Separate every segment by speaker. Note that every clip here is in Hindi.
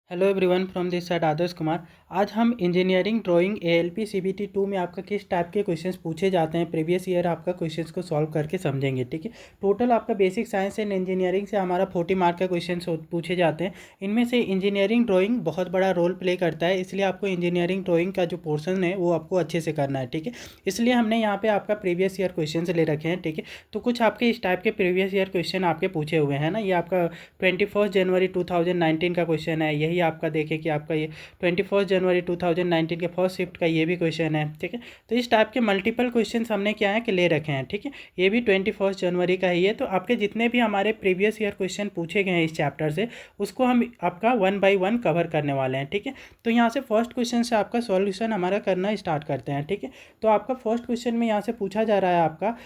Speaker 1: Hello everyone from this side Adarsh Kumar. आज हम इंजीनियरिंग ड्राइंग एएलपी सीबीटी 2 में आपका किस टाइप के क्वेश्चंस पूछे जाते हैं प्रीवियस ईयर आपका क्वेश्चंस को सॉल्व करके समझेंगे। ठीक है, टोटल आपका बेसिक साइंस एंड इंजीनियरिंग से हमारा 40 मार्क का क्वेश्चंस पूछे जाते हैं। इनमें से इंजीनियरिंग ड्राइंग बहुत बड़ा रोल प्ले करता है, इसलिए आपको इंजीनियरिंग ड्राइंग का जो पोर्सन है वो आपको अच्छे से करना है। ठीक है, इसलिए हमने यहाँ पर आपका प्रीवियस ईयर क्वेश्चन ले रखे हैं। ठीक है, तो कुछ आपके इस टाइप के प्रीवियस ईयर क्वेश्चन आपके पूछे हुए हैं ना। ये आपका 21 जनवरी 2019 का क्वेश्चन है। यही आपका देखें कि आपका ये 21 जनवरी 2019 के फर्स्ट शिफ्ट का ये भी क्वेश्चन है। ठीक है, तो इस टाइप के मल्टीपल क्वेश्चन हमने क्या है कि ले रखे हैं। ठीक है, ये भी 21 जनवरी का ही है। तो आपके जितने भी हमारे प्रीवियस ईयर क्वेश्चन पूछे गए हैं इस चैप्टर से, उसको हम आपका 1 बाय 1 कवर करने वाले हैं। ठीक है, तो यहाँ से फर्स्ट क्वेश्चन से आपका सॉल्यूशन हमारा करना स्टार्ट करते हैं। ठीक है, तो आपका फर्स्ट क्वेश्चन में यहाँ से पूछा जा रहा है आपका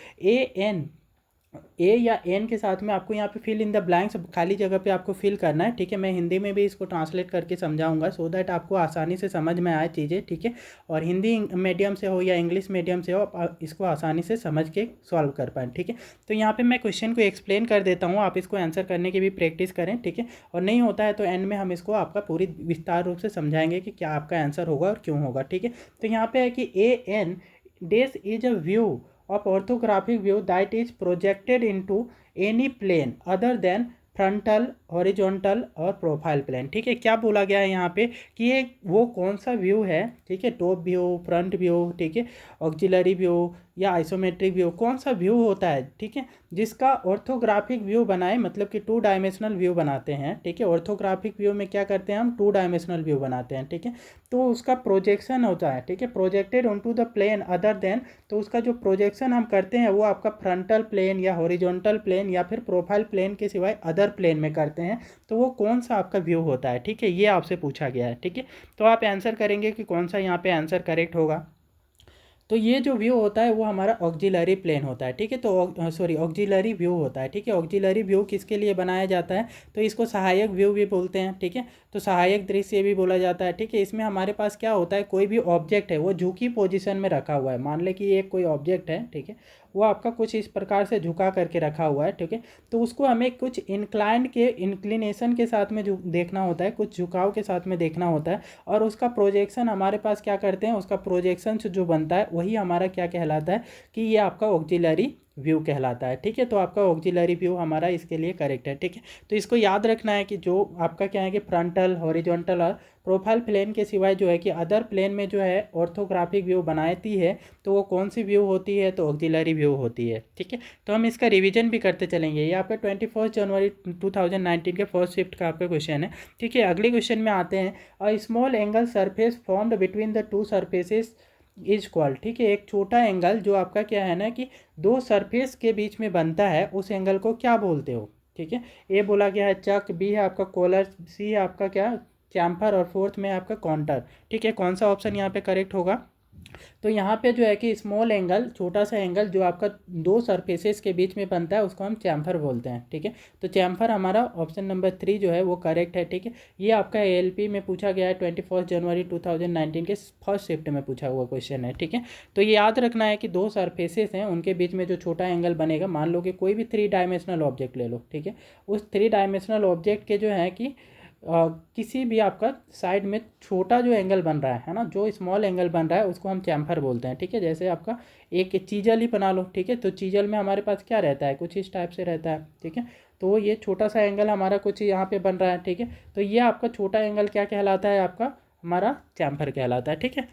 Speaker 1: ए या एन के साथ में आपको यहाँ पे फिल इन द ब्लैंक्स, खाली जगह पे आपको फिल करना है। ठीक है, मैं हिंदी में भी इसको ट्रांसलेट करके समझाऊंगा सो दैट आपको आसानी से समझ में आए चीज़ें। ठीक है, और हिंदी मीडियम से हो या इंग्लिश मीडियम से हो, आप इसको आसानी से समझ के सॉल्व कर पाएँ। ठीक है, तो यहाँ पर मैं क्वेश्चन को एक्सप्लेन कर देता हूँ, आप इसको आंसर करने की भी प्रैक्टिस करें। ठीक है, और नहीं होता है तो एंड में हम इसको आपका पूरी विस्तार रूप से समझाएंगे कि क्या आपका आंसर होगा और क्यों होगा। ठीक है, तो यहाँ पे है कि ए एन डेस is a view of orthographic view that is projected into any plane other than frontal, horizontal और प्रोफाइल प्लेन। ठीक है, क्या बोला गया है यहाँ पे कि ये वो कौन सा व्यू है। ठीक है, टॉप व्यू, फ्रंट व्यू, ठीक है, ऑक्सिलरी व्यू या आइसोमेट्रिक व्यू, कौन सा व्यू होता है। ठीक है, जिसका ऑर्थोग्राफिक व्यू बनाए, मतलब कि 2 डायमेंशनल व्यू बनाते हैं। ठीक है, ऑर्थोग्राफिक व्यू में क्या करते हैं हम, 2 डायमेंशनल व्यू बनाते हैं। ठीक है, तो उसका प्रोजेक्शन होता है। ठीक है, projected onto the plane other than, तो उसका जो प्रोजेक्शन हम करते हैं वो आपका फ्रंटल प्लेन या हॉरिजॉन्टल प्लेन या फिर प्रोफाइल प्लेन के सिवाय अदर प्लेन में करते हैं, तो वो कौन सा आपका व्यू होता है। ठीक है, ये आपसे पूछा गया है। ठीक है, तो आप आंसर करेंगे कि कौन सा यहाँ पे आंसर करेक्ट होगा। तो ये जो व्यू होता है वो हमारा ऑक्सिलरी प्लेन होता है। ठीक है, तो सॉरी ऑक्सिलरी व्यू होता है। ठीक है, ऑक्सिलरी व्यू किसके लिए बनाया जाता है, तो इसको सहायक व्यू भी बोलते हैं। ठीक है, तो सहायक दृश्य भी बोला जाता है। ठीक है, इसमें हमारे पास क्या होता है, कोई भी ऑब्जेक्ट है वो झुकी पोजीशन में रखा हुआ है। मान ले कि एक कोई ऑब्जेक्ट है, ठीक है, वो आपका कुछ इस प्रकार से झुका करके रखा हुआ है। ठीक है, तो उसको हमें कुछ इंक्लिनेशन के साथ में देखना होता है, कुछ झुकाव के साथ में देखना होता है, और उसका प्रोजेक्शन हमारे पास क्या करते हैं, उसका प्रोजेक्शन जो बनता है वही हमारा क्या कहलाता है कि ये आपका ऑक्सिलरी व्यू कहलाता है। ठीक है, तो आपका ऑक्सिलरी व्यू हमारा इसके लिए करेक्ट है। ठीक है, तो इसको याद रखना है कि जो आपका क्या है कि फ्रंटल, हॉरिजॉन्टल और प्रोफाइल प्लेन के सिवाय जो है कि अदर प्लेन में जो है ऑर्थोग्राफिक व्यू बनाती है, तो वो कौन सी व्यू होती है, तो ऑक्सिलरी व्यू होती है। ठीक है, तो हम इसका रिवीजन भी करते चलेंगे। ये आपका 21 जनवरी 2019 के फर्स्ट शिफ्ट का आपका क्वेश्चन है। ठीक है, अगले क्वेश्चन में आते हैं। A small angle surface formed between the 2 surfaces is called. ठीक है, एक छोटा एंगल जो आपका क्या है ना कि 2 सरफेस के बीच में बनता है, उस एंगल को क्या बोलते हो। ठीक है, ए बोला गया है चक, बी है आपका कॉलर, सी है आपका क्या चैम्फर, और फोर्थ में आपका काउंटर। ठीक है, कौन सा ऑप्शन यहाँ पे करेक्ट होगा, तो यहाँ पे जो है कि स्मॉल एंगल, छोटा सा एंगल जो आपका 2 सरफेसेस के बीच में बनता है उसको हम चैम्फर बोलते हैं। ठीक है, तो चैम्फर हमारा ऑप्शन नंबर 3 जो है वो करेक्ट है। ठीक है, ये आपका एएलपी में पूछा गया है 21 जनवरी 2019 के फर्स्ट शिफ्ट में पूछा हुआ क्वेश्चन है। ठीक है, तो ये याद रखना है कि 2 सरफेसेस हैं, उनके बीच में जो छोटा एंगल बनेगा, मान लो कि कोई भी 3 डायमेंशनल ऑब्जेक्ट ले लो। ठीक है, उस 3 डायमेंशनल ऑब्जेक्ट के जो है कि किसी भी आपका साइड में छोटा जो एंगल बन रहा है ना, जो स्मॉल एंगल बन रहा है उसको हम चैम्फर बोलते हैं। ठीक है, जैसे आपका एक चीजल ही बना लो। ठीक है, तो चीजल में हमारे पास क्या रहता है, कुछ इस टाइप से रहता है। ठीक है, तो ये छोटा सा एंगल हमारा कुछ यहाँ पे बन रहा है। ठीक है, तो ये आपका छोटा एंगल क्या कहलाता है, आपका हमारा चैम्फर कहलाता है। ठीक है,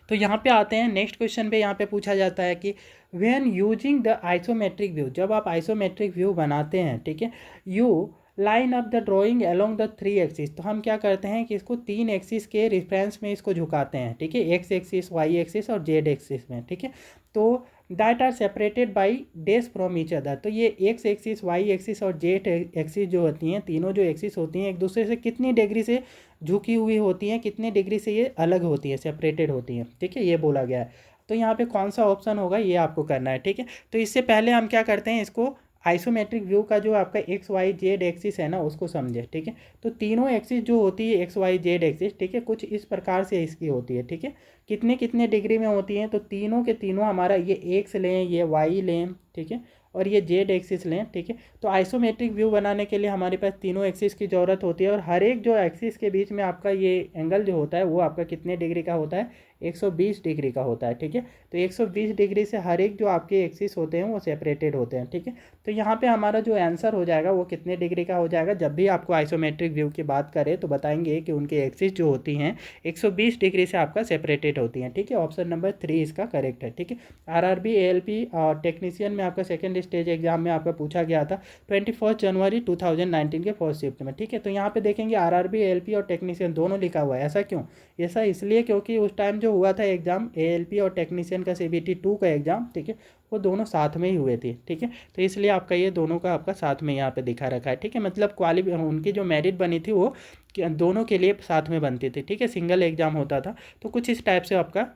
Speaker 1: तो यहाँ पे आते हैं नेक्स्ट क्वेश्चन पे। यहाँ पे पूछा जाता है कि when using the isometric view, जब आप आइसोमेट्रिक व्यू बनाते हैं, ठीक है, you line up the drawing along the 3 axis, तो हम क्या करते हैं कि इसको 3 एक्सिस के रेफरेंस में इसको झुकाते हैं। ठीक है, एक्स एक्सिस, वाई एक्सिस और जेड एक्सिस में। ठीक है, तो that are separated by days from each other, तो ये एक्स एक्सिस, वाई एक्सिस और जेड एक्सिस जो होती हैं, तीनों जो एक्सिस होती हैं एक दूसरे से कितनी डिग्री से झुकी हुई होती हैं, कितने डिग्री से ये अलग होती हैं, सेपरेटेड होती हैं। ठीक है, ये बोला गया है। तो यहाँ पे कौन सा ऑप्शन होगा ये आपको करना है। ठीक है, तो इससे पहले हम क्या करते हैं, इसको आइसोमेट्रिक व्यू का जो आपका एक्स वाई जेड एक्सिस है ना उसको समझे। ठीक है, तो तीनों एक्सिस जो होती है एक्स वाई जेड एक्सिस, ठीक है, कुछ इस प्रकार से इसकी होती है। ठीक है, कितने कितने डिग्री में होती हैं, तो तीनों के तीनों हमारा ये एक्स लें, ये वाई लें, ठीक है, और ये जेड एक्सिस लें, ठीक है। तो आइसोमेट्रिक व्यू बनाने के लिए हमारे पास तीनों एक्सिस की ज़रूरत होती है, और हर एक जो एक्सिस के बीच में आपका ये एंगल जो होता है वो आपका कितने डिग्री का होता है, 120 डिग्री का होता है, ठीक है। तो 120 डिग्री से हर एक जो आपके एक्सिस होते हैं वो सेपरेटेड होते हैं, ठीक है। तो यहाँ पे हमारा जो आंसर हो जाएगा वो कितने डिग्री का हो जाएगा, जब भी आपको आइसोमेट्रिक व्यू की बात करें तो बताएंगे कि उनके एक्सिस जो होती हैं 120 डिग्री से आपका सेपरेटेड होती हैं, ठीक है। ऑप्शन नंबर 3 इसका करेक्ट है, ठीक है। आरआरबी एएलपी टेक्नीशियन में आपका सेकेंड स्टेज एग्जाम में आपका पूछा गया था 21 जनवरी 2019 के फर्स्ट शिफ्ट में, ठीक है। तो यहाँ पे देखेंगे आरआरबी एएलपी और टेक्नीशियन दोनों लिखा हुआ है, ऐसा क्यों? ऐसा इसलिए क्योंकि उस टाइम जो हुआ था एग्जाम एएलपी और टेक्नीशियन का सीबीटी 2 का एग्जाम, ठीक है, वो दोनों साथ में ही हुए थे, ठीक है। तो इसलिए आपका ये दोनों का आपका साथ में यहाँ पे दिखा रखा है, ठीक है। मतलब उनकी जो मेरिट बनी थी वो दोनों के लिए साथ में बनती थी, ठीक है, सिंगल एग्जाम होता था। तो कुछ इस टाइप से आपका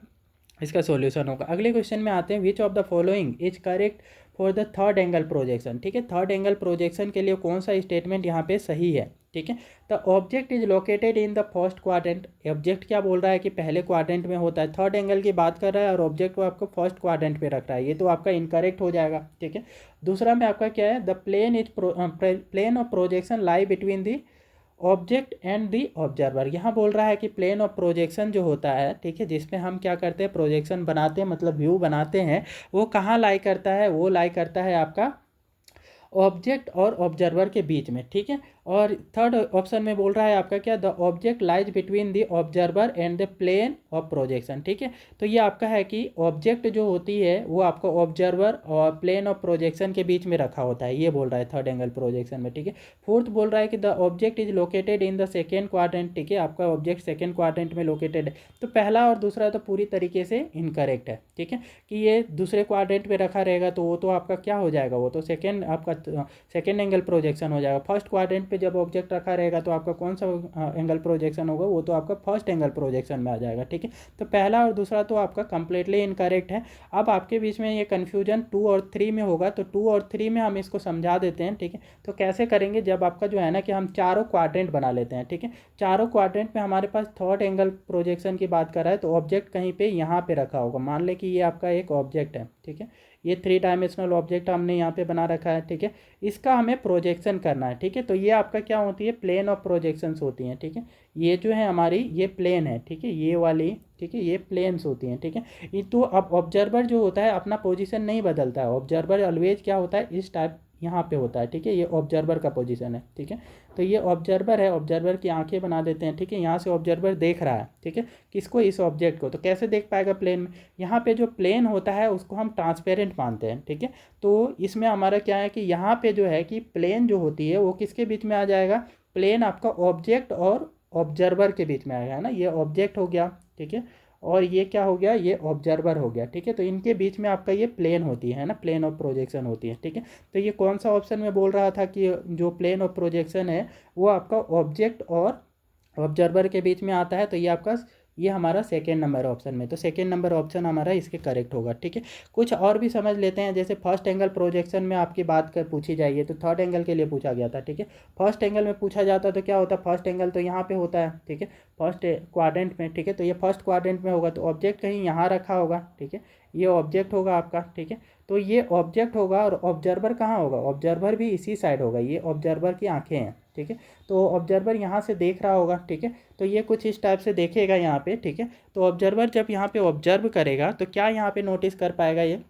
Speaker 1: इसका सॉल्यूशन होगा। अगले क्वेश्चन में आते हैं, which of the following is correct for the third angle projection, ठीक है। थर्ड एंगल प्रोजेक्शन के लिए कौन सा स्टेटमेंट यहाँ पे सही है, ठीक है। The object is located in the first quadrant, object क्या बोल रहा है कि पहले क्वाड्रेंट में होता है, थर्ड एंगल की बात कर रहा है और ऑब्जेक्ट को आपको फर्स्ट क्वाड्रेंट पे रख रहा है, ये तो आपका इनकरेक्ट हो जाएगा, ठीक है। दूसरा में आपका क्या है, the plane of projection lie between the object and the observer, यहाँ बोल रहा है कि प्लेन ऑफ प्रोजेक्शन जो होता है, ठीक है, जिसमें हम क्या करते हैं, प्रोजेक्शन बनाते हैं, मतलब व्यू बनाते हैं, वो कहाँ लाई करता है, वो लाई करता है आपका ऑब्जेक्ट और ऑब्जर्वर के बीच में, ठीक है। और थर्ड ऑप्शन में बोल रहा है आपका क्या, the object lies between the observer and the plane of projection, ठीक है। तो ये आपका है कि ऑब्जेक्ट जो होती है वो आपका ऑब्जर्वर और प्लेन ऑफ प्रोजेक्शन के बीच में रखा होता है, ये बोल रहा है थर्ड एंगल प्रोजेक्शन में, ठीक है। फोर्थ बोल रहा है कि the object is located in the second quadrant, ठीक है, आपका ऑब्जेक्ट सेकेंड क्वाड्रेंट में लोकेटेड है। तो पहला और दूसरा तो पूरी तरीके से इनकरेक्ट है, ठीक है, कि ये दूसरे क्वाड्रेंट में रखा रहेगा तो वो तो आपका क्या हो जाएगा, वो तो सेकेंड आपका सेकेंड एंगल प्रोजेक्शन हो जाएगा। फर्स्ट क्वाड्रेंट पे जब ऑब्जेक्ट रखा रहेगा तो आपका कौन सा एंगल प्रोजेक्शन होगा, वो तो आपका फर्स्ट एंगल प्रोजेक्शन में आ जाएगा, ठीक है। तो पहला और दूसरा तो आपका कंप्लीटली इनकरेक्ट है। अब आपके बीच में ये कन्फ्यूजन 2 और 3 में होगा, तो 2 और 3 में हम इसको समझा देते हैं, ठीक है। तो कैसे करेंगे, जब आपका जो है ना कि हम चारों क्वाड्रेंट बना लेते हैं, ठीक है। चारों क्वाड्रेंट में हमारे पास थर्ड एंगल प्रोजेक्शन की बात कर रहा है, तो ऑब्जेक्ट कहीं पे यहाँ पे रखा होगा, मान ले कि ये आपका एक ऑब्जेक्ट है, ठीक है, ये 3 डायमेंशनल ऑब्जेक्ट हमने यहाँ पे बना रखा है, ठीक है। इसका हमें प्रोजेक्शन करना है, ठीक है। तो ये आपका क्या होती है, प्लेन ऑफ प्रोजेक्शंस होती हैं, ठीक है। ये जो है हमारी ये प्लेन है, ठीक है, ये वाली, ठीक है, ये प्लेन्स होती हैं, ठीक है। ये तो अब ऑब्जर्वर जो होता है अपना पोजीशन नहीं बदलता है, ऑब्जर्वर ऑलवेज क्या होता है, इस टाइप यहाँ पे होता है, ठीक है, ये ऑब्जर्वर का पोजीशन है, ठीक है। तो ये ऑब्जर्वर है, ऑब्जर्वर की आंखें बना देते हैं, ठीक है। यहाँ से ऑब्जर्वर देख रहा है, ठीक है, किसको, इस ऑब्जेक्ट को। तो कैसे देख पाएगा प्लेन में, यहाँ पे जो प्लेन होता है उसको हम ट्रांसपेरेंट मानते हैं, ठीक है। तो इसमें हमारा क्या है कि यहाँ पे जो है कि प्लेन जो होती है वो किसके बीच में आ जाएगा, प्लेन आपका ऑब्जेक्ट और ऑब्जर्वर के बीच में आएगा, है ना। ये ऑब्जेक्ट हो गया, ठीक है, और ये क्या हो गया, ये ऑब्जर्वर हो गया, ठीक है। तो इनके बीच में आपका ये प्लेन होती है ना, प्लेन ऑफ प्रोजेक्शन होती है, ठीक है। तो ये कौन सा ऑप्शन में बोल रहा था कि जो प्लेन ऑफ प्रोजेक्शन है वो आपका ऑब्जेक्ट और ऑब्जर्वर के बीच में आता है, तो ये आपका ये हमारा सेकेंड नंबर ऑप्शन में, तो सेकेंड नंबर ऑप्शन हमारा इसके करेक्ट होगा, ठीक है। कुछ और भी समझ लेते हैं, जैसे फर्स्ट एंगल प्रोजेक्शन में आपकी बात कर पूछी जाइए तो थर्ड एंगल के लिए पूछा गया था, ठीक है। फर्स्ट एंगल में पूछा जाता तो क्या होता, फर्स्ट एंगल तो यहाँ पे होता है, ठीक है, फर्स्ट क्वाड्रेंट में, ठीक है। तो ये फर्स्ट क्वाड्रेंट में होगा तो ऑब्जेक्ट कहीं यहाँ रखा होगा, ठीक है, ये ऑब्जेक्ट होगा आपका, ठीक है। तो ये ऑब्जेक्ट होगा और ऑब्जर्वर कहाँ होगा, ऑब्जर्वर भी इसी साइड होगा, ये ऑब्जर्वर की आंखें हैं, ठीक है। तो ऑब्जर्वर यहाँ से देख रहा होगा, ठीक है। तो ये कुछ इस टाइप से देखेगा यहाँ पे, ठीक है। तो ऑब्जर्वर जब यहाँ पे ऑब्जर्व करेगा तो क्या यहाँ पे नोटिस कर पाएगा ये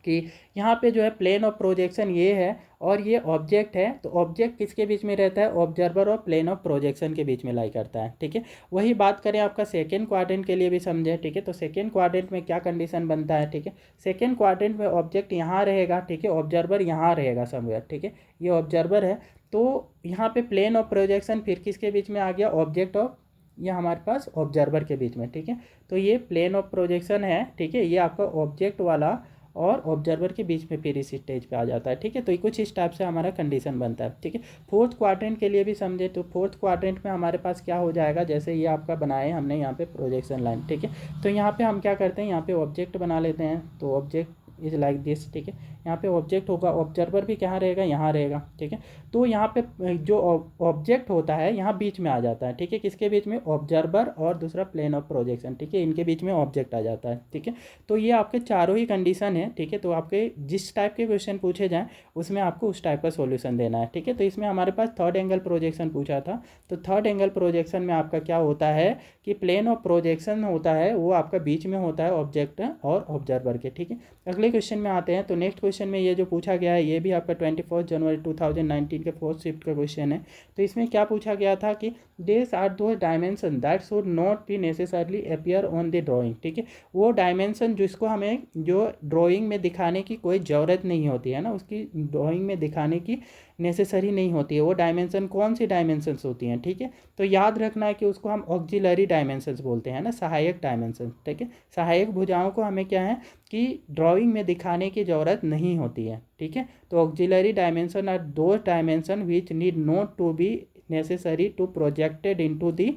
Speaker 1: कि यहाँ पे जो है प्लेन ऑफ प्रोजेक्शन ये है और ये ऑब्जेक्ट है, तो ऑब्जेक्ट किसके बीच में रहता है, ऑब्जर्वर और प्लेन ऑफ प्रोजेक्शन के बीच में लाई करता है, ठीक है। वही बात करें आपका सेकेंड क्वाड्रेंट के लिए भी समझे, ठीक है। तो सेकेंड क्वाड्रेंट में क्या कंडीशन बनता है, ठीक है, सेकेंड क्वाड्रेंट में ऑब्जेक्ट यहाँ रहेगा, ठीक है, ऑब्जर्वर यहाँ रहेगा समवेयर, ठीक है, ये ऑब्जर्वर है। तो यहाँ पे प्लेन ऑफ प्रोजेक्शन फिर किसके बीच में आ गया, ऑब्जेक्ट और ये हमारे पास ऑब्जर्वर के बीच में, ठीक है। तो ये प्लेन ऑफ प्रोजेक्शन है, ठीक है, ये आपका ऑब्जेक्ट वाला और ऑब्जर्वर के बीच में फिर इस स्टेज पे आ जाता है, ठीक है। तो ये कुछ इस टाइप से हमारा कंडीशन बनता है, ठीक है। फोर्थ क्वाड्रेंट के लिए भी समझे तो फोर्थ क्वाड्रेंट में हमारे पास क्या हो जाएगा, जैसे ये आपका बनाए हमने यहाँ पे प्रोजेक्शन लाइन, ठीक है। तो यहाँ पे हम क्या करते हैं, यहाँ पे ऑब्जेक्ट बना लेते हैं, तो ऑब्जेक्ट इज लाइक दिस, ठीक है। यहाँ पे ऑब्जेक्ट होगा, ऑब्जर्वर भी कहाँ रहेगा, यहाँ रहेगा, ठीक है। तो यहाँ पे जो ऑब्जेक्ट होता है यहाँ बीच में आ जाता है, ठीक है, किसके बीच में, ऑब्जर्वर और दूसरा प्लेन ऑफ प्रोजेक्शन, ठीक है, इनके बीच में ऑब्जेक्ट आ जाता है, ठीक है। तो ये आपके चारों ही कंडीशन है, ठीक है। तो आपके जिस टाइप के क्वेश्चन पूछे जाएँ उसमें आपको उस टाइप का सॉल्यूशन देना है, ठीक है। तो इसमें हमारे पास थर्ड एंगल प्रोजेक्शन पूछा था। तो थर्ड एंगल प्रोजेक्शन में आपका क्या होता है कि प्लेन ऑफ प्रोजेक्शन होता है वो आपका बीच में होता है ऑब्जेक्ट और ऑब्जर्वर के, ठीक है। अगले क्वेश्चन में आते हैं। तो नेक्स्ट क्वेश्चन में ये जो पूछा गया है ये भी आपका 21 जनवरी 2019 के फोर्थ शिफ्ट का क्वेश्चन है। तो इसमें क्या पूछा गया था कि देस are those dimension that should not be necessarily appear on the drawing, ठीक है। वो डायमेंशन जिसको हमें जो ड्राइंग में दिखाने की कोई ज़रूरत नहीं होती है ना, उसकी ड्राइंग में दिखाने की नेसेसरी नहीं होती है, वो डायमेंशन कौन सी डायमेंशंस होती हैं, ठीक है। तो याद रखना है कि उसको हम ऑक्सिलरी डायमेंशंस बोलते हैं ना, सहायक डायमेंशन, ठीक है। सहायक भुजाओं को हमें क्या है कि ड्राइंग में दिखाने की ज़रूरत नहीं होती है, ठीक है। तो auxiliary dimension are those dimension which need not to be necessary to projected into the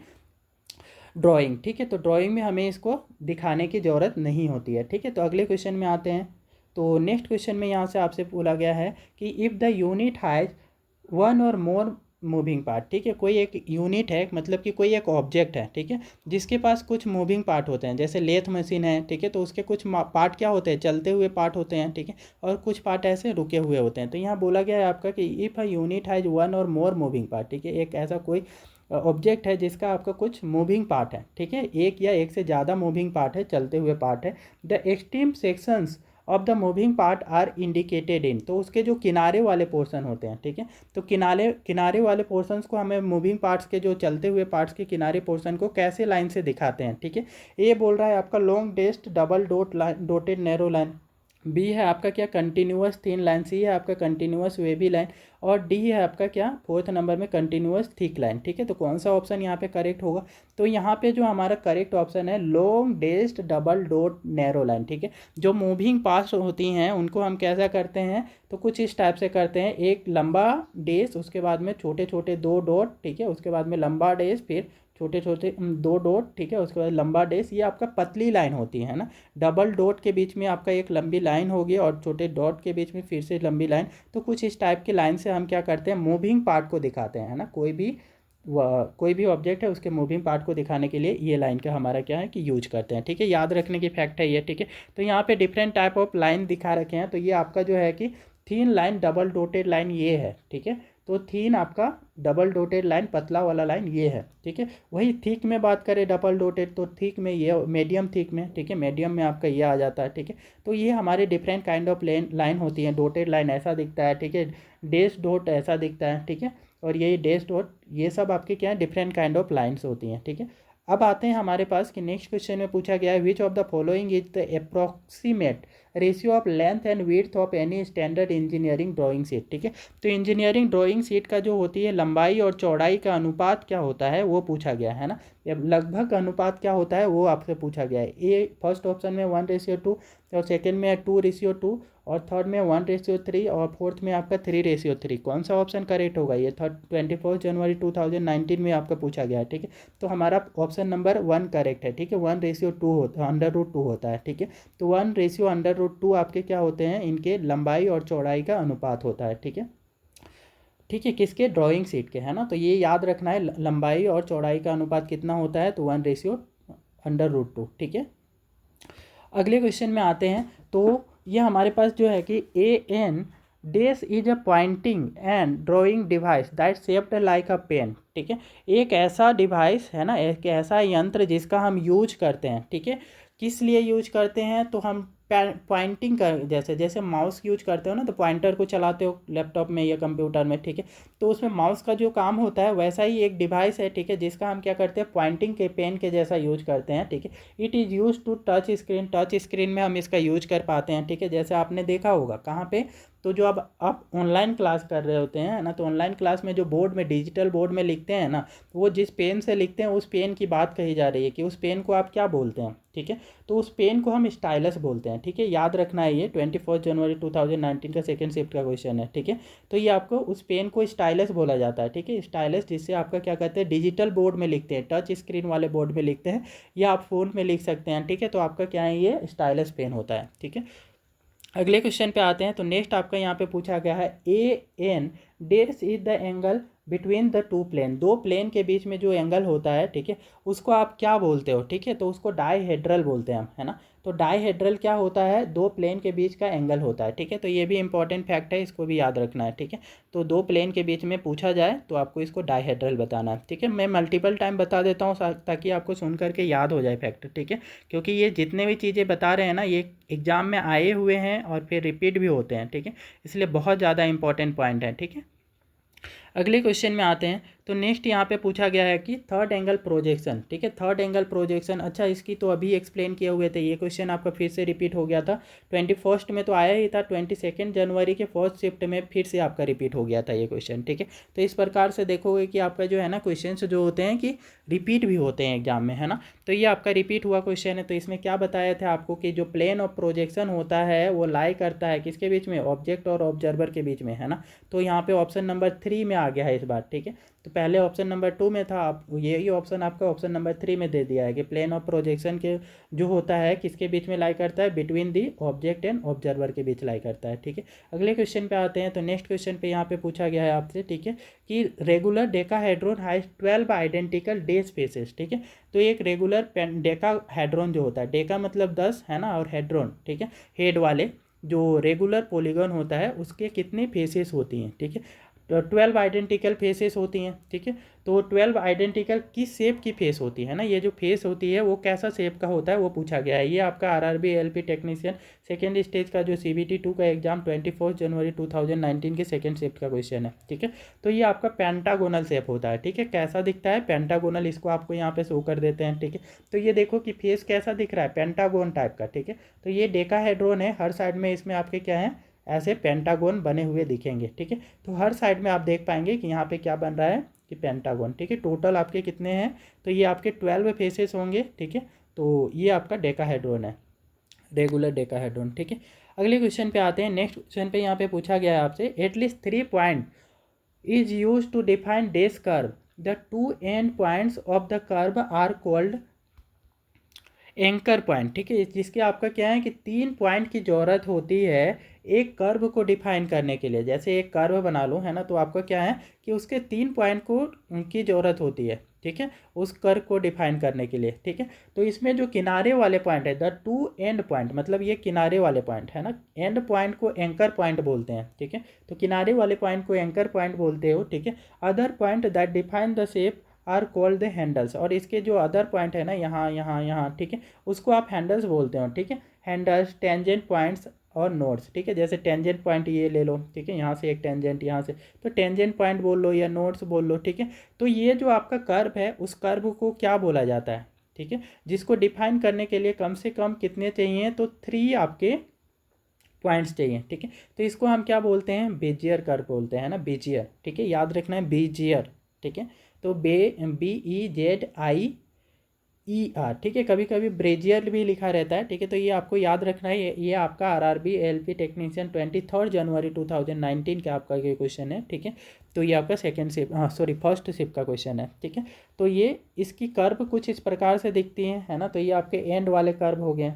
Speaker 1: drawing, ठीक है। तो ड्राइंग में हमें इसको दिखाने की ज़रूरत नहीं होती है, ठीक है। तो अगले क्वेश्चन में आते हैं। तो नेक्स्ट क्वेश्चन में यहाँ से आपसे बोला गया है कि if the unit has one और मोर मूविंग पार्ट, ठीक है। कोई एक यूनिट है, मतलब कि कोई एक ऑब्जेक्ट है, ठीक है, जिसके पास कुछ मूविंग पार्ट होते हैं, जैसे लेथ मशीन है, ठीक है। तो उसके कुछ पार्ट क्या होते हैं, चलते हुए पार्ट होते हैं, ठीक है, और कुछ पार्ट ऐसे रुके हुए होते हैं। तो यहाँ बोला गया है आपका कि if a unit has one और मोर मूविंग पार्ट, ठीक है, एक ऐसा कोई ऑब्जेक्ट है जिसका आपका कुछ मूविंग पार्ट है, ठीक है, एक या एक से ज़्यादा मूविंग पार्ट है, चलते हुए पार्ट है। The extreme sections of the moving part are indicated in, तो उसके जो किनारे वाले पोर्शन होते हैं, ठीक है। तो किनारे वाले पोर्शंस को हमें मूविंग पार्ट्स के जो चलते हुए पार्ट्स के किनारे पोर्शन को कैसे लाइन से दिखाते हैं, ठीक है। ए बोल रहा है आपका long dashed double dot line dotted narrow line, B है आपका क्या कंटिन्यूअस थिन लाइन, सी है आपका कंटिन्यूअस वेवी लाइन, और डी है आपका क्या फोर्थ नंबर में कंटिन्यूअस थिक लाइन, ठीक है। तो कौन सा ऑप्शन यहाँ पे करेक्ट होगा, तो यहाँ पे जो हमारा करेक्ट ऑप्शन है long dashed double dot narrow line, ठीक है। जो मूविंग पार्ट्स होती हैं उनको हम कैसा करते हैं, तो कुछ इस टाइप से करते हैं, एक लंबा डेस, उसके बाद में छोटे छोटे दो डॉट, ठीक है, उसके बाद में लंबा डेस, फिर छोटे छोटे दो डॉट, ठीक है, उसके बाद लंबा डेस, ये आपका पतली लाइन होती है ना। डबल डॉट के बीच में आपका एक लंबी लाइन होगी और छोटे डॉट के बीच में फिर से लंबी लाइन। तो कुछ इस टाइप की लाइन से हम क्या करते हैं, मूविंग पार्ट को दिखाते हैं, है ना। कोई भी ऑब्जेक्ट है उसके मूविंग पार्ट को दिखाने के लिए ये लाइन का हमारा क्या है कि यूज करते हैं, ठीक है। याद रखने की फैक्ट है ये, ठीक है। तो यहाँ पे डिफरेंट टाइप ऑफ लाइन दिखा रखे हैं। तो ये आपका जो है कि थीन लाइन डबल डॉटेड लाइन ये है, ठीक है। तो थीन आपका डबल डॉटेड लाइन पतला वाला लाइन ये है, ठीक है। वही थिक में बात करें डबल डॉटेड, तो थिक में ये, मीडियम थिक में, ठीक है, मीडियम में आपका ये आ जाता है, ठीक है। तो ये हमारे डिफरेंट काइंड ऑफ लाइन होती है। डॉटेड लाइन ऐसा दिखता है, ठीक है, डैश डॉट ऐसा दिखता है, ठीक है, और ये डैश डॉट, ये सब आपके क्या है डिफरेंट काइंड ऑफ लाइन्स होती हैं, ठीक है। अब आते हैं हमारे पास कि नेक्स्ट क्वेश्चन में पूछा गया है which of the following is the approximate ratio of length and width of any standard engineering drawing sheet, ठीक है। तो इंजीनियरिंग ड्राइंग शीट का जो होती है लंबाई और चौड़ाई का अनुपात क्या होता है वो पूछा गया है ना। लगभग अनुपात क्या होता है वो आपसे पूछा गया है। ए फर्स्ट ऑप्शन में 1:2 और सेकेंड में 2:2 और थर्ड में 1:3 और फोर्थ में आपका 3:3। कौन सा ऑप्शन करेक्ट होगा, ये 21 जनवरी 2019 में आपका पूछा गया है, ठीक है। तो हमारा ऑप्शन नंबर 1 करेक्ट है, ठीक है। 1:2 होता है, √2 होता है, ठीक है। तो 1:√2 आपके क्या होते हैं, इनके लंबाई और चौड़ाई का अनुपात होता है, ठीक है, ठीक है, किसके, ड्राइंग शीट के, है ना। तो ये याद रखना है लंबाई और चौड़ाई का अनुपात कितना होता है, तो 1:√2, ठीक है। अगले क्वेश्चन में आते हैं। तो ये हमारे पास जो है कि AN dash is a pointing and drawing device that shaped like a pen, ठीक है। एक ऐसा डिवाइस है ना, एक ऐसा यंत्र जिसका हम यूज करते हैं, ठीक है। किस लिए यूज करते हैं, तो हम पॉइंटिंग कर, जैसे जैसे माउस यूज करते हो ना, तो पॉइंटर को चलाते हो लैपटॉप में या कंप्यूटर में, ठीक है। तो उसमें माउस का जो काम होता है वैसा ही एक डिवाइस है, ठीक है, जिसका हम क्या करते हैं पॉइंटिंग के पेन के जैसा यूज करते हैं, ठीक है। It is use to touch screen, touch screen में हम इसका यूज कर पाते हैं, ठीक है। जैसे आपने देखा होगा कहाँ पे, तो जो अब आप ऑनलाइन क्लास कर रहे होते हैं ना, तो ऑनलाइन क्लास में जो बोर्ड में डिजिटल बोर्ड में लिखते हैं ना, वो जिस पेन से लिखते हैं उस पेन की बात कही जा रही है कि उस पेन को आप क्या बोलते हैं, ठीक है। तो उस पेन को हम स्टाइलस बोलते हैं, ठीक है। याद रखना है ये 21 जनवरी 2019 का सेकंड शिफ्ट का क्वेश्चन है, ठीक है। तो ये आपको उस पेन को स्टाइलस बोला जाता है, ठीक है। स्टाइलस जिससे आपका क्या कहते हैं डिजिटल बोर्ड में लिखते हैं, टच स्क्रीन वाले बोर्ड में लिखते हैं, या आप फ़ोन में लिख सकते हैं, ठीक है। तो आपका क्या है ये स्टाइलस पेन होता है, ठीक है। अगले क्वेश्चन पे आते हैं। तो नेक्स्ट आपका यहाँ पे पूछा गया है ए एन डेट्स is the angle between the two plane, दो प्लेन के बीच में जो एंगल होता है, ठीक है, उसको आप क्या बोलते हो, ठीक है, तो उसको डाईहेड्रल बोलते हैं हम, है ना। तो डाईहेड्रल क्या होता है, दो प्लेन के बीच का एंगल होता है, ठीक है, तो ये भी इंपॉर्टेंट फैक्ट है, इसको भी याद रखना है, ठीक है। तो दो प्लेन के बीच में पूछा जाए तो आपको इसको डाईहेड्रल बताना है, ठीक है। मैं मल्टीपल टाइम बता देता हूँ ताकि आपको सुन करके याद हो जाए फैक्ट, ठीक है, क्योंकि ये जितने भी चीज़ें बता रहे हैं ना, ये एग्जाम में आए हुए हैं और फिर रिपीट भी होते हैं, ठीक है, इसलिए बहुत ज़्यादा इंपॉर्टेंट पॉइंट है, ठीक है। अगले क्वेश्चन में आते हैं। तो नेक्स्ट यहाँ पे पूछा गया है कि थर्ड एंगल प्रोजेक्शन, ठीक है, थर्ड एंगल प्रोजेक्शन। अच्छा, इसकी तो अभी एक्सप्लेन किए हुए थे, ये क्वेश्चन आपका फिर से रिपीट हो गया था। 21 में तो आया ही था, 22 जनवरी के फर्स्ट शिफ्ट में फिर से आपका रिपीट हो गया था ये क्वेश्चन, ठीक है। तो इस प्रकार से देखोगे कि आपका जो है ना क्वेश्चन जो होते हैं कि रिपीट भी होते हैं एग्जाम में, है ना। तो ये आपका रिपीट हुआ क्वेश्चन है। तो इसमें क्या बताया था आपको कि जो प्लेन ऑफ प्रोजेक्शन होता है वो लाई करता है किसके बीच में, ऑब्जेक्ट और ऑब्जर्वर के बीच में, है ना। तो यहाँ पे ऑप्शन नंबर 3 में आ गया है इस बार, ठीक है। तो पहले ऑप्शन नंबर 2 में था, आप यही ऑप्शन आपका ऑप्शन नंबर 3 में दे दिया है कि प्लेन ऑफ प्रोजेक्शन के जो होता है किसके बीच में लाई करता है, between the object and observer के बीच लाई करता है, ठीक है। अगले क्वेश्चन पे आते हैं। तो नेक्स्ट क्वेश्चन पे यहाँ पे पूछा गया है आपसे, ठीक है, कि रेगुलर डेकाहेड्रॉन हैज 12 आइडेंटिकल डेज फेसेस, ठीक है। तो एक रेगुलर डेकाहेड्रॉन जो होता है, डेका मतलब 10, है ना, और हेड्रॉन, ठीक है, हेड वाले जो रेगुलर पॉलीगॉन होता है उसके कितने फेसेस होती हैं, ठीक है। तो 12 आइडेंटिकल फेसेस होती हैं, ठीक है। तो 12 आइडेंटिकल किस शेप की फेस होती है ना, ये जो फेस होती है वो कैसा शेप का होता है वो पूछा गया है। ये आपका RRB ALP technician second stage का जो सीबीटी 2 का एग्जाम 24 जनवरी 2019 के सेकेंड शिफ्ट का क्वेश्चन है, ठीक है। तो ये आपका पेंटागोनल शेप होता है, ठीक है। कैसा दिखता है, पेंटागोनल, इसको आपको यहाँ पे शो कर देते हैं, ठीक है। तो ये देखो कि फेस कैसा दिख रहा है, पेंटागोन टाइप का, ठीक है। तो ये डेकाहेड्रॉन है, हर साइड में इसमें आपके क्या है, ऐसे पेंटागोन बने हुए दिखेंगे, ठीक है। तो हर साइड में आप देख पाएंगे कि यहाँ पे क्या बन रहा है कि पेंटागोन, ठीक है। टोटल आपके कितने हैं, तो ये आपके 12 फेसेस होंगे, ठीक है। तो ये आपका डेकाहेड्रॉन है, रेगुलर डेकाहेड्रॉन, ठीक है। अगले क्वेश्चन पे आते हैं। नेक्स्ट क्वेश्चन पे यहाँ पे पूछा गया है आपसे, at least 3 point is use to define this curve, the two end points of the curve are called anchor point, ठीक है। जिसके आपका क्या है कि 3 पॉइंट की ज़रूरत होती है एक कर्व को डिफाइन करने के लिए। जैसे एक कर्व बना लो, है ना, तो आपका क्या है कि उसके 3 पॉइंट को की ज़रूरत होती है, ठीक है, उस कर्व को डिफाइन करने के लिए, ठीक है। तो इसमें जो किनारे वाले पॉइंट है, द टू एंड पॉइंट, मतलब ये किनारे वाले पॉइंट है ना, एंड पॉइंट को एंकर पॉइंट बोलते हैं, ठीक है। तो किनारे वाले पॉइंट को एंकर पॉइंट बोलते हो, ठीक है। Other point that define the shape are called the handles, और इसके जो अदर पॉइंट है ना, यहाँ यहाँ यहाँ, ठीक है, उसको आप हैंडल्स बोलते हो, ठीक है। हैंडल्स, टेंजेंट पॉइंट्स और नोड्स, ठीक है। जैसे टेंजेंट पॉइंट ये ले लो, ठीक है, यहाँ से एक टेंजेंट, यहाँ से, तो टेंजेंट पॉइंट बोल लो या नोड्स बोल लो, ठीक है। तो ये जो आपका कर्व है उस कर्व को क्या बोला जाता है, ठीक है, जिसको डिफाइन करने के लिए कम से कम कितने चाहिए, तो 3 आपके पॉइंट्स चाहिए, ठीक है। तो इसको हम क्या बोलते हैं, बेजियर कर्व बोलते हैं ना, बेजियर, ठीक है, याद रखना है, बेजियर, ठीक है। तो BEZIER, ठीक है, कभी कभी ब्रेजियर भी लिखा रहता है, ठीक है। तो ये आपको याद रखना है, ये आपका आरआरबी एएलपी टेक्नीशियन 23 जनवरी 2019 का आपका ये क्वेश्चन है, ठीक है। तो ये आपका second shift, sorry first shift का क्वेश्चन है, ठीक है। तो ये इसकी कर्व कुछ इस प्रकार से दिखती है ना। तो ये आपके एंड वाले कर्व हो गए,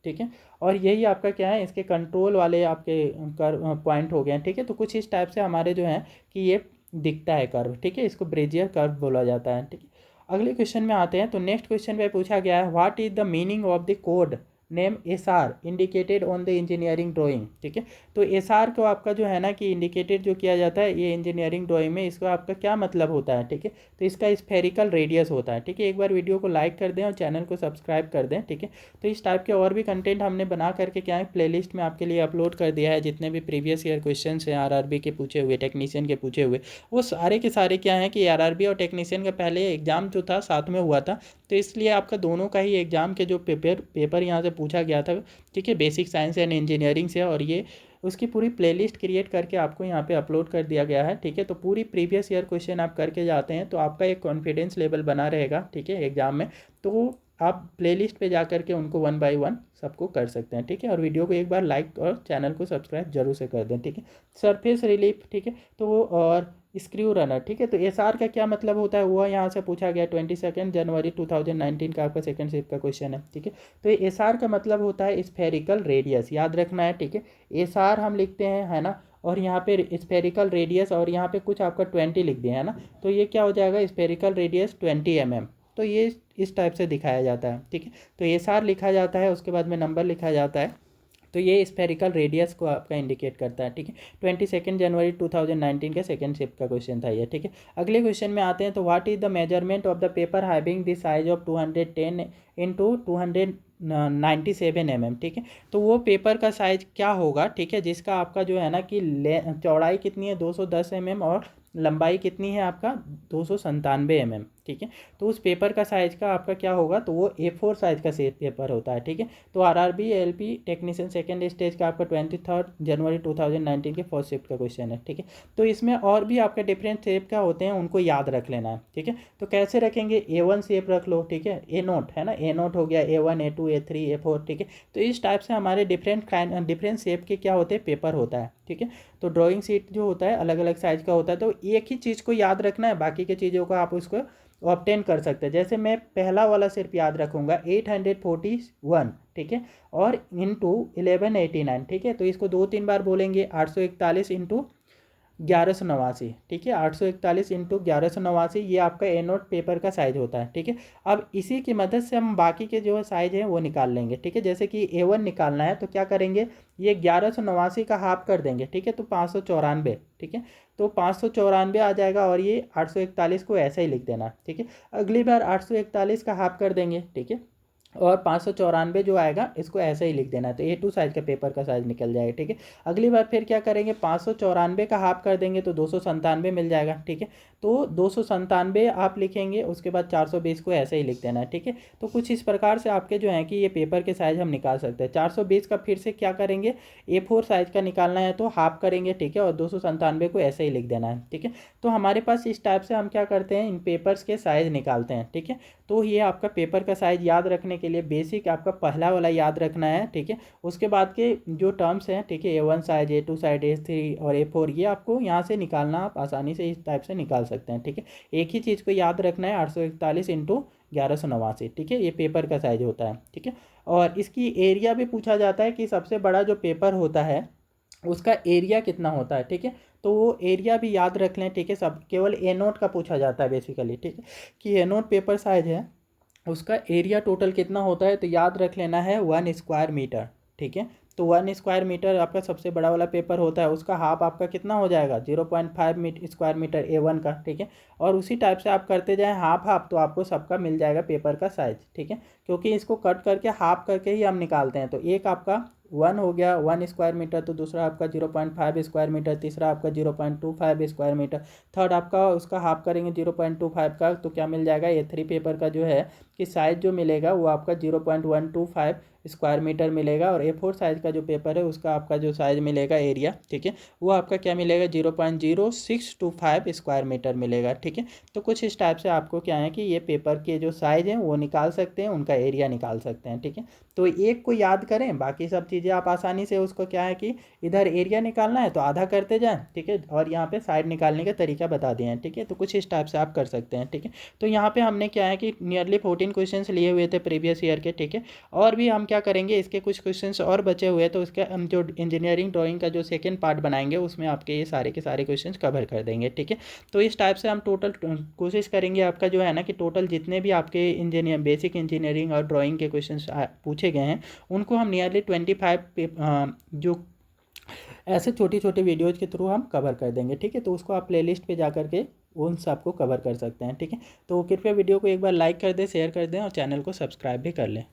Speaker 1: ठीक है। और यही आपका क्या है, इसके कंट्रोल वाले आपके कर्व पॉइंट हो गए, ठीक है। तो कुछ इस टाइप से हमारे जो है कि ये दिखता है कर्व, ठीक है, इसको ब्रेजियर कर्व बोला जाता है, ठीक है। अगले क्वेश्चन में आते हैं। तो नेक्स्ट क्वेश्चन में पूछा गया है, what is the meaning of the code name SR indicated on the engineering drawing, ठीक है। तो SR को आपका जो है ना कि इंडिकेटेड जो किया जाता है ये इंजीनियरिंग ड्राइंग में, इसका आपका क्या मतलब होता है, ठीक है। तो इसका स्फेरिकल रेडियस होता है, ठीक है। एक बार वीडियो को लाइक कर दें और चैनल को सब्सक्राइब कर दें, ठीक है। तो इस टाइप के और भी कंटेंट हमने बना करके क्या है प्लेलिस्ट में आपके लिए अपलोड कर दिया है। जितने भी प्रीवियस ईयर क्वेश्चन हैं आरआरबी के पूछे हुए, टेक्नीशियन के पूछे हुए, वो सारे के सारे क्या हैं कि आरआरबी और टेक्नीशियन का पहले एग्जाम जो था साथ में हुआ था, तो इसलिए आपका दोनों का ही एग्जाम के जो पेपर यहाँ से पूछा गया था, ठीक है, बेसिक साइंस एंड इंजीनियरिंग से, और ये उसकी पूरी प्लेलिस्ट क्रिएट करके आपको यहाँ पे अपलोड कर दिया गया है, ठीक है। तो पूरी प्रीवियस ईयर क्वेश्चन आप करके जाते हैं तो आपका एक कॉन्फिडेंस लेवल बना रहेगा, ठीक है, एग्जाम में। तो आप प्लेलिस्ट पे जा करके उनको 1 बाय 1 सबको कर सकते हैं, ठीक है। और वीडियो को एक बार लाइक और चैनल को सब्सक्राइब जरूर से कर दें, ठीक है। सरफेस रिलीफ, ठीक है, तो और स्क्रू रनर, ठीक है। तो एसआर का क्या मतलब होता है, वो यहाँ से पूछा गया 22 जनवरी 2019 का आपका सेकंड शिफ्ट का क्वेश्चन है, ठीक है। तो एसआर का मतलब होता है स्फेरिकल रेडियस, याद रखना है, ठीक है। एसआर हम लिखते हैं, है ना, और यहाँ पे स्फेरिकल रेडियस, और यहाँ पे कुछ आपका 20 लिख दिया है ना, तो ये क्या हो जाएगा, स्फेरिकल रेडियस 20 mm। तो ये इस टाइप से दिखाया जाता है, ठीक है। तो एसआर लिखा जाता है, उसके बाद में नंबर लिखा जाता है, तो ये स्फेरिकल रेडियस को आपका इंडिकेट करता है, ठीक है। 22 जनवरी 2019 के सेकंड शिफ्ट का क्वेश्चन था ये, ठीक है। अगले क्वेश्चन में आते हैं, तो what is the measurement of the paper having the size of 210 into 297 mm, ठीक है। तो वो पेपर का साइज क्या होगा, ठीक है, जिसका आपका जो है ना कि चौड़ाई कितनी है 210 mm और लंबाई कितनी है आपका 297 mm, ठीक है। तो उस पेपर का साइज का आपका क्या होगा, तो वो A4 साइज का सेट पेपर होता है, ठीक है। तो RRB ALP technician second stage का आपका 23 जनवरी 2019 के फर्स्ट शिफ्ट का क्वेश्चन है, ठीक है। तो इसमें और भी आपका डिफरेंट शेप का होते हैं, उनको याद रख लेना है, ठीक है। तो कैसे रखेंगे, A1 शेप रख लो, ठीक है, A नोट है ना, A नोट हो गया, A1 A2 A3 A4, ठीक है। तो इस टाइप से हमारे डिफरेंट शेप के क्या होते हैं, पेपर होता है, ठीक है। तो ड्राइंग शीट जो होता है अलग अलग साइज का होता है, तो एक ही चीज़ को याद रखना है, बाकी के चीज़ों को आप उसको ऑब्टेन कर सकते हैं। जैसे मैं पहला वाला सिर्फ याद रखूँगा 841, ठीक है, और इंटू 1189, ठीक है। तो इसको 2-3 बार बोलेंगे, 841 इंटू 1189, ठीक है, 841 इंटू 1189, ये आपका ए नोट पेपर का साइज होता है, ठीक है। अब इसी की मदद से हम बाकी के जो साइज हैं वो निकाल लेंगे, ठीक है। जैसे कि A1 निकालना है तो क्या करेंगे, ये 1189 का हाफ कर देंगे, ठीक है, तो 594, ठीक है। तो 594 आ जाएगा, और ये 841 को ऐसे ही लिख देना, ठीक है। अगली बार 841 का हाफ कर देंगे, ठीक है, और 594 जो आएगा इसको ऐसे ही लिख देना है, तो A2 साइज का पेपर का साइज निकल जाएगा, ठीक है। अगली बार फिर क्या करेंगे, 594 का हाफ कर देंगे तो 297 मिल जाएगा, ठीक है। तो 297 आप लिखेंगे, उसके बाद 420 को ऐसे ही लिख देना है, ठीक है। तो कुछ इस प्रकार से आपके जो है कि ये पेपर के साइज हम निकाल सकते हैं। 420 का फिर से क्या करेंगे, A4 साइज का निकालना है तो हाफ करेंगे, ठीक है, और 297 को ऐसे ही लिख देना है, ठीक है। तो हमारे पास इस टाइप से हम क्या करते हैं, इन पेपर्स के साइज निकालते हैं, ठीक है। तो ये आपका पेपर का साइज याद रखने के लिए बेसिक आपका पहला वाला याद रखना है, ठीक है। उसके बाद के जो टर्म्स हैं, ठीक है, A1 size A2 size A3 और A4, ये आपको यहाँ से निकालना, आप आसानी से इस टाइप से निकाल सकते हैं, ठीक है। एक ही चीज़ को याद रखना है, 841 इंटू 1189, ठीक है, ये पेपर का साइज होता है, ठीक है। और इसकी एरिया भी पूछा जाता है कि सबसे बड़ा जो पेपर होता है उसका एरिया कितना होता है, ठीक है। तो वो एरिया भी याद रख लें, ठीक है। सब केवल ए नोट का पूछा जाता है बेसिकली, ठीक है, कि ए नोट पेपर साइज है, उसका एरिया टोटल कितना होता है, तो याद रख लेना है 1 स्क्वायर मीटर, ठीक है। तो 1 स्क्वायर मीटर आपका सबसे बड़ा वाला पेपर होता है, उसका हाफ आपका कितना हो जाएगा 0.5 स्क्वायर मीटर A1 का, ठीक है। और उसी टाइप से आप करते जाएँ हाफ हाफ, तो आपको सबका मिल जाएगा पेपर का साइज, ठीक है। क्योंकि इसको कट करके हाफ करके ही हम निकालते हैं, तो एक आपका 1 हो गया 1 स्क्वायर मीटर, तो दूसरा आपका 0.5 स्क्वायर मीटर, तीसरा आपका 0.25 स्क्वायर मीटर, थर्ड आपका उसका हाफ करेंगे 0.25 का, तो क्या मिल जाएगा, A3 पेपर का जो है कि साइज जो मिलेगा वो आपका 0.125 स्क्वायर मीटर मिलेगा। और A4 साइज का जो पेपर है उसका आपका जो साइज मिलेगा एरिया, ठीक है, वो आपका क्या मिलेगा 0.0625 स्क्वायर मीटर मिलेगा, ठीक है। तो कुछ इस टाइप से आपको क्या है कि ये पेपर के जो साइज हैं वो निकाल सकते हैं, उनका एरिया निकाल सकते हैं, ठीक है। तो एक को याद करें, बाकी सब चीज़ें आप आसानी से उसको क्या है कि इधर एरिया निकालना है तो आधा करते जाएं, ठीक है, और यहाँ पे साइड निकालने का तरीका बता दिए हैं, ठीक है। तो कुछ इस टाइप से आप कर सकते हैं, ठीक है। तो यहाँ पे हमने क्या है कि नियरली 14 क्वेश्चंस लिए हुए थे प्रीवियस ईयर के, ठीक है। और भी हम क्या करेंगे, इसके कुछ क्वेश्चंस और बचे हुए, तो उसके हम जो इंजीनियरिंग ड्राइंग का जो सेकेंड पार्ट बनाएंगे उसमें आपके ये सारे के सारे क्वेश्चन कवर कर देंगे, ठीक है। तो इस टाइप से हम टोटल कोशिश करेंगे आपका जो है ना कि टोटल जितने भी आपके बेसिक इंजीनियरिंग और ड्राइंग के क्वेश्चन पूछे गए हैं उनको हम नियरली 25 जो ऐसे छोटी छोटी वीडियोज़ के थ्रू हम कवर कर देंगे, ठीक है। तो उसको आप प्लेलिस्ट पे जा कर के उन सबको कवर कर सकते हैं, ठीक है। तो कृपया वीडियो को एक बार लाइक कर दें, शेयर कर दें और चैनल को सब्सक्राइब भी कर लें।